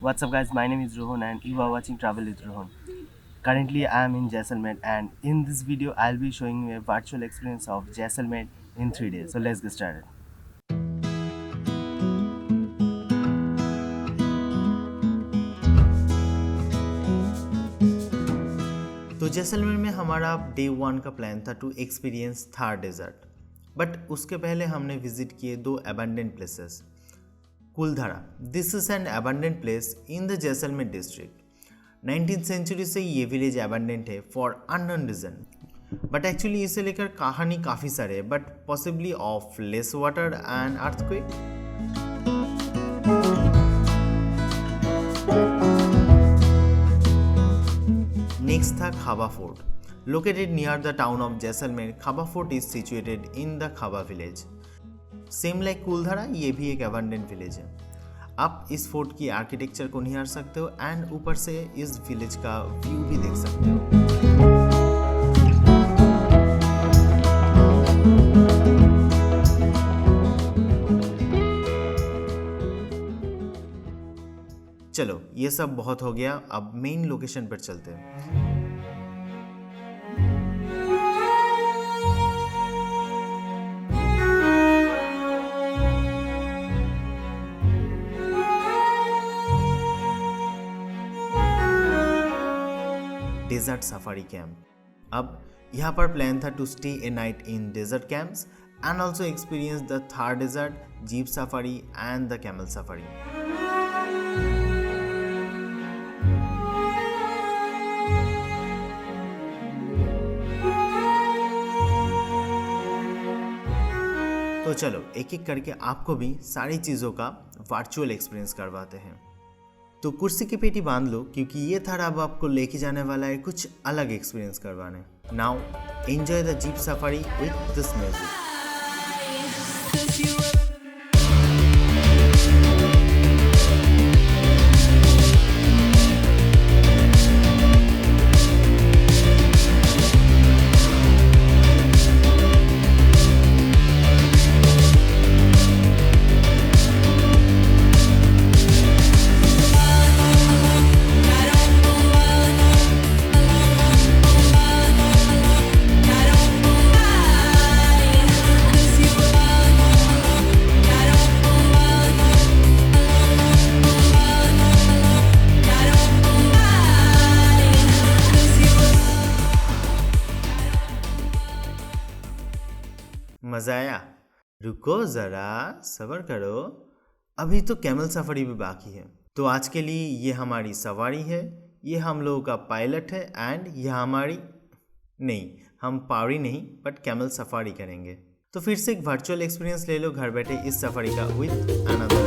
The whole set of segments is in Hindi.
What's up guys, my name is Rohan and you are watching Travel with Rohan. Currently I am in Jaisalmer and in this video I'll be showing you a virtual experience of Jaisalmer in 3 days. So let's get started. तो जैसलमेर में हमारा डे 1 का प्लान था to experience Thar desert, but उसके पहले हमने विजिट किए दो abandoned places. Kuldhara, this is an abandoned place in the Jaisalmer district. 19th century से ये विलेज अबंडेंट है for unknown reason, but actually इसे लेकर कहानी काफ़ी सारे है, but possibly of less water and earthquake. Next था Khaba fort. Located near the town of Jaisalmer, Khaba fort is situated in the Khaba village. Same like कुलधारा, ये भी एक अबंडेंट विलेज है। आप इस फोर्ट की आर्किटेक्चर को निहार सकते हो एंड ऊपर से इस विलेज का व्यू भी देख सकते हो। चलो ये सब बहुत हो गया, अब मेन लोकेशन पर चलते हैं। Desert safari camp. अब यहाँ पर प्लान था to stay a night in desert camps and also experience the Thar desert, jeep safari and the camel safari. तो चलो एक एक करके आपको भी सारी चीज़ों का वर्चुअल एक्सपीरियंस करवाते हैं। तो कुर्सी की पेटी बांध लो, क्योंकि ये थार अब आपको लेके जाने वाला है कुछ अलग एक्सपीरियंस करवाने। Now enjoy the jeep safari with this music. मज़ा आया? रुको ज़रा, सब्र करो, अभी तो कैमल सफारी भी बाकी है। तो आज के लिए ये हमारी सवारी है, ये हम लोगों का पायलट है एंड ये हमारी नहीं, हम पावरी नहीं बट कैमल सफारी करेंगे। तो फिर से एक वर्चुअल एक्सपीरियंस ले लो घर बैठे इस सफारी का विद अनदर।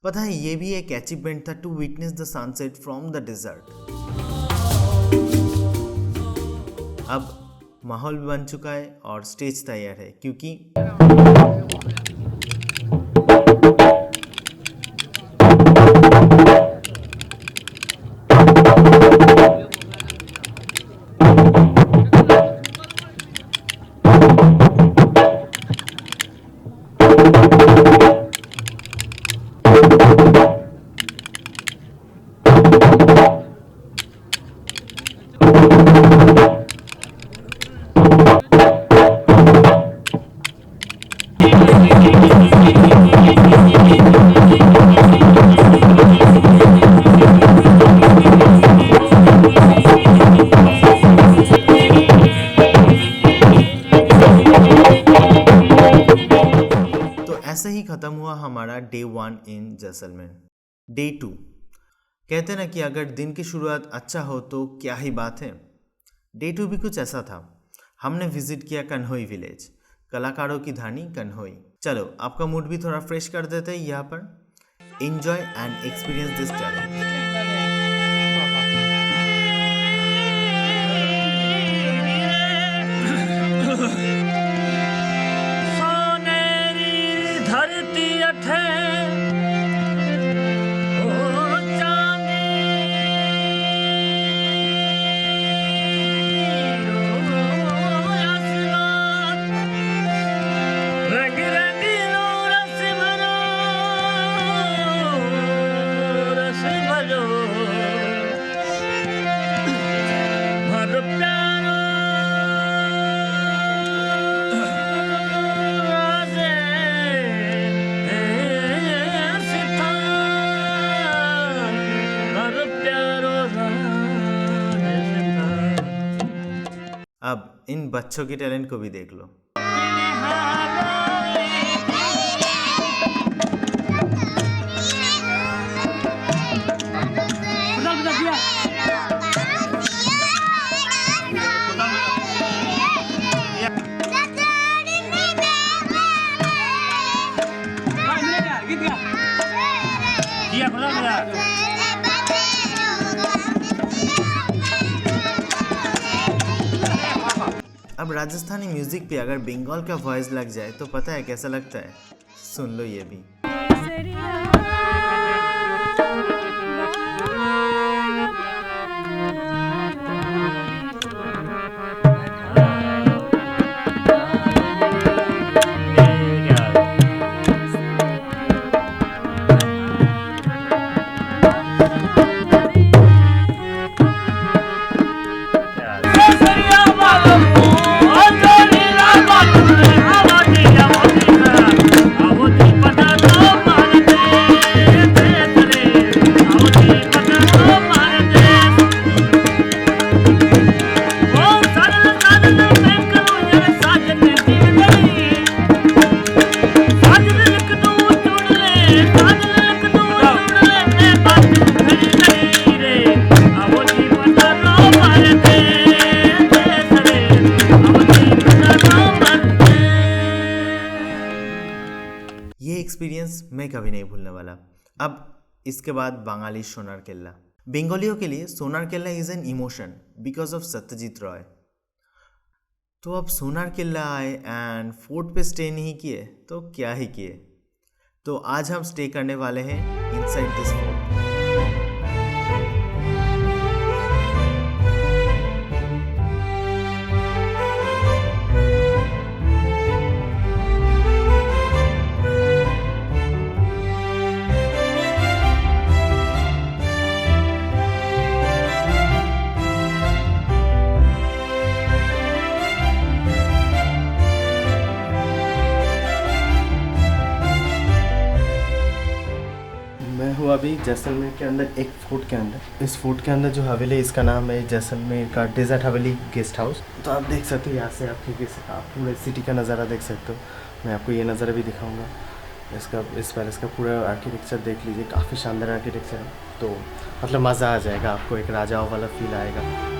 पता है ये भी एक अचीवमेंट था to witness the sunset from the desert. अब माहौल भी बन चुका है और स्टेज तैयार है, क्योंकि ख़त्म हुआ हमारा डे 1 इन जैसलमेर। डे 2, कहते ना कि अगर दिन की शुरुआत अच्छा हो तो क्या ही बात है। डे 2 भी कुछ ऐसा था। हमने विजिट किया कन्होई विलेज, कलाकारों की धानी कन्होई। चलो आपका मूड भी थोड़ा फ्रेश कर देते हैं यहाँ पर। Enjoy and experience this talent. अब इन बच्चों के टैलेंट को भी देख लो। अब राजस्थानी म्यूजिक पे अगर बंगाल का वॉइस लग जाए तो पता है कैसा लगता है। सुन लो ये भी। ये एक्सपीरियंस मैं कभी नहीं भूलने वाला। अब इसके बाद बंगाली सोनार केल्ला। बंगालियों के लिए Sonar Kella is an emotion because of Satyajit Ray. तो अब सोनार केल्ला आए एंड फोर्ट पे स्टे नहीं किए तो क्या ही किए। तो आज हम स्टे करने वाले हैं इनसाइड दिस फोर्ट। मैं हूँ अभी जैसलमेर के अंदर एक फोर्ट के अंदर। इस फोर्ट के अंदर जो हवेली है इसका नाम है जैसलमेर का डेजर्ट हवेली गेस्ट हाउस। तो आप देख सकते हो यहाँ से आप पूरे सिटी का नज़ारा देख सकते हो। मैं आपको ये नज़ारा भी दिखाऊंगा। इस पैलेस का पूरा आर्किटेक्चर देख लीजिए, काफ़ी शानदार आर्किटेक्चर है। तो मतलब मज़ा आ जाएगा, आपको एक राजाओं वाला फील आएगा।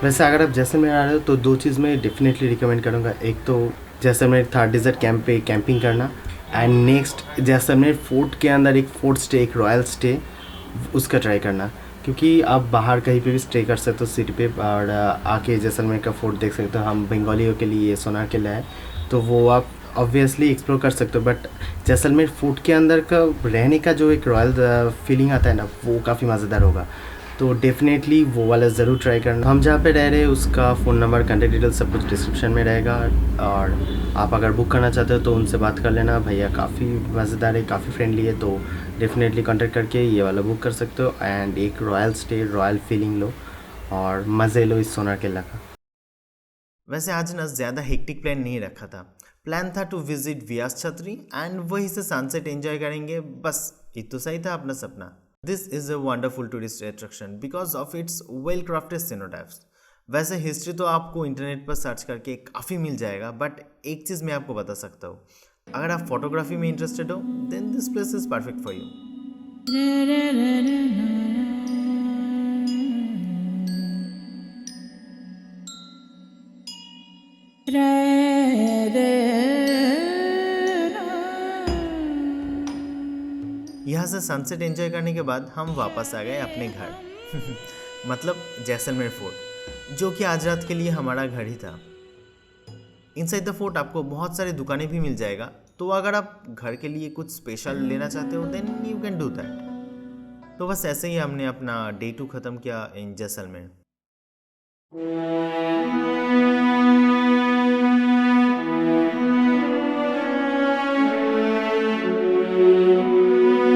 वैसे अगर आप जैसलमेर आ रहे हो तो दो चीज़ मैं डेफिनेटली रिकमेंड करूँगा। एक तो जैसलमेर थर्ड डेजर्ट कैंप पे कैंपिंग करना, एंड नेक्स्ट जैसलमेर फोर्ट के अंदर एक फोर्ट स्टे, एक रॉयल स्टे, उसका ट्राई करना। क्योंकि आप बाहर कहीं पे भी स्टे कर सकते हो सिटी पे, और आके जैसलमेर का फोर्ट देख सकते हो। हम बंगालियों के लिए सोनार किला है तो वो आप ऑब्वियसली एक्सप्लोर कर सकते हो। बट जैसलमेर फोर्ट के अंदर का रहने का जो एक रॉयल फीलिंग आता है ना, वो काफ़ी मज़ेदार होगा। तो डेफिनेटली वो वाला ज़रूर ट्राई करना। हम जहाँ पे रह रहे हैं उसका फ़ोन नंबर, कॉन्टैक्ट डिटेल सब कुछ डिस्क्रिप्शन में रहेगा। और आप अगर बुक करना चाहते हो तो उनसे बात कर लेना। भैया काफ़ी मज़ेदार है, काफ़ी फ्रेंडली है। तो डेफिनेटली कॉन्टैक्ट करके ये वाला बुक कर सकते हो एंड एक royal stay, royal feeling low और मज़े लो इस सोनार किला का। वैसे आज ना ज़्यादा हेक्टिक प्लान नहीं रखा था। प्लान था टू विजिट व्यास छतरी एंड वहीं से सनसेट एंजॉय करेंगे, बस इतना सही था अपना सपना। This is a wonderful tourist attraction because of its well crafted cenotaphs. वैसे हिस्ट्री तो आपको इंटरनेट पर सर्च करके काफ़ी मिल जाएगा, बट एक चीज़ मैं आपको बता सकता हूँ, अगर आप फोटोग्राफी में इंटरेस्टेड हो then this place is perfect for you. यहाँ से सनसेट एंजॉय करने के बाद हम वापस आ गए अपने घर मतलब जैसलमेर फोर्ट, जो कि आज रात के लिए हमारा घर ही था। इनसाइड द फोर्ट आपको बहुत सारी दुकानें भी मिल जाएगा, तो अगर आप घर के लिए कुछ स्पेशल लेना चाहते हो then you can do that. तो बस ऐसे ही हमने अपना डे 2 ख़त्म किया in Jaisalmer.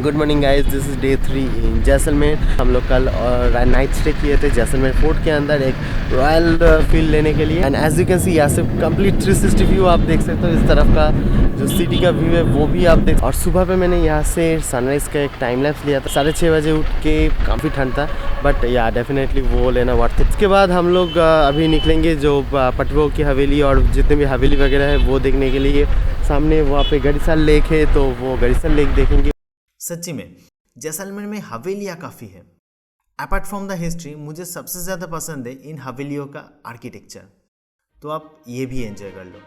Good morning guys, this is day 3 in Jaisalmer. हम लोग कल और नाइट स्टे किए थे जैसलमेर फोर्ट के अंदर एक रॉयल फील लेने के लिए। And as you can see यहाँ से कंप्लीट 360 व्यू आप देख सकते हो। इस तरफ का जो सिटी का व्यू है वो भी आप देख। और सुबह पे मैंने यहाँ से सनराइज़ का एक टाइम लैप्स लिया था। 6:30 बजे उठ के, काफ़ी ठंड था बट या डेफिनेटली वो लेना वर्थ इट। इसके बाद हम लोग अभी निकलेंगे जो पटवो की हवेली और जितने भी हवेली वगैरह है वो देखने के लिए। सामने वहाँ पे गड़ीसाल लेक है, तो वो गड़ीसाल लेक देखेंगे। सच्ची में जैसलमेर में हवेलियाँ काफ़ी है। अपार्ट फ्रॉम द हिस्ट्री, मुझे सबसे ज़्यादा पसंद है इन हवेलियों का आर्किटेक्चर, तो आप ये भी एंजॉय कर लो।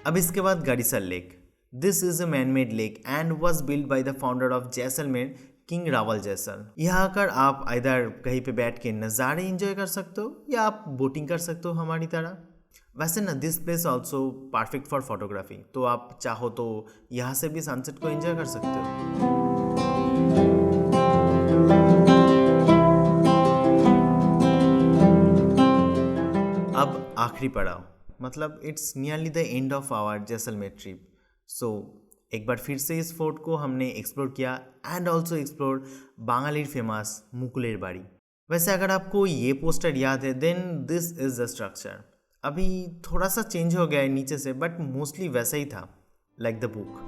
अब इसके बाद Gadisar lake. This is a man made lake and was build by the founder of Jaisalmer, king Rawal Jaisal. यहाँ आकर आप इधर कहीं पे बैठ के नज़ारे एंजॉय कर सकते हो या आप बोटिंग कर सकते हो हमारी तरह। वैसे ना this place also perfect for photography, तो आप चाहो तो यहाँ से भी सनसेट को एंजॉय कर सकते हो। अब आखिरी पड़ाव, मतलब it's nearly the end of our Jaisalmer trip. So एक बार फिर से इस फोर्ट को हमने एक्सप्लोर किया एंड ऑल्सो एक्सप्लोर बांगालीर फेमस मुकुलेर बाड़ी। वैसे अगर आपको ये पोस्टर याद है then this is the structure. अभी थोड़ा सा चेंज हो गया है नीचे से, बट मोस्टली वैसा ही था, लाइक द बुक।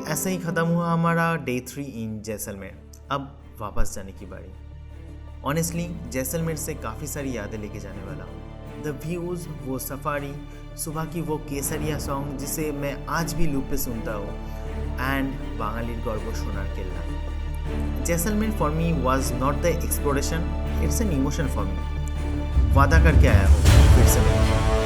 ऐसे ही ख़त्म हुआ हमारा डे 3 इन जैसलमेर। अब वापस जाने की बारी। ऑनेस्टली जैसलमेर से काफ़ी सारी यादें लेके जाने वाला हूँ। द व्यूज़, वो सफारी, सुबह की वो केसरिया सॉन्ग जिसे मैं आज भी लूप पे सुनता हूँ, एंड बांगालीर गर्व Sonar Kella. Jaisalmer for me was not the exploration, it's an emotion for me. वादा करके आया हूँ फिर से मैं।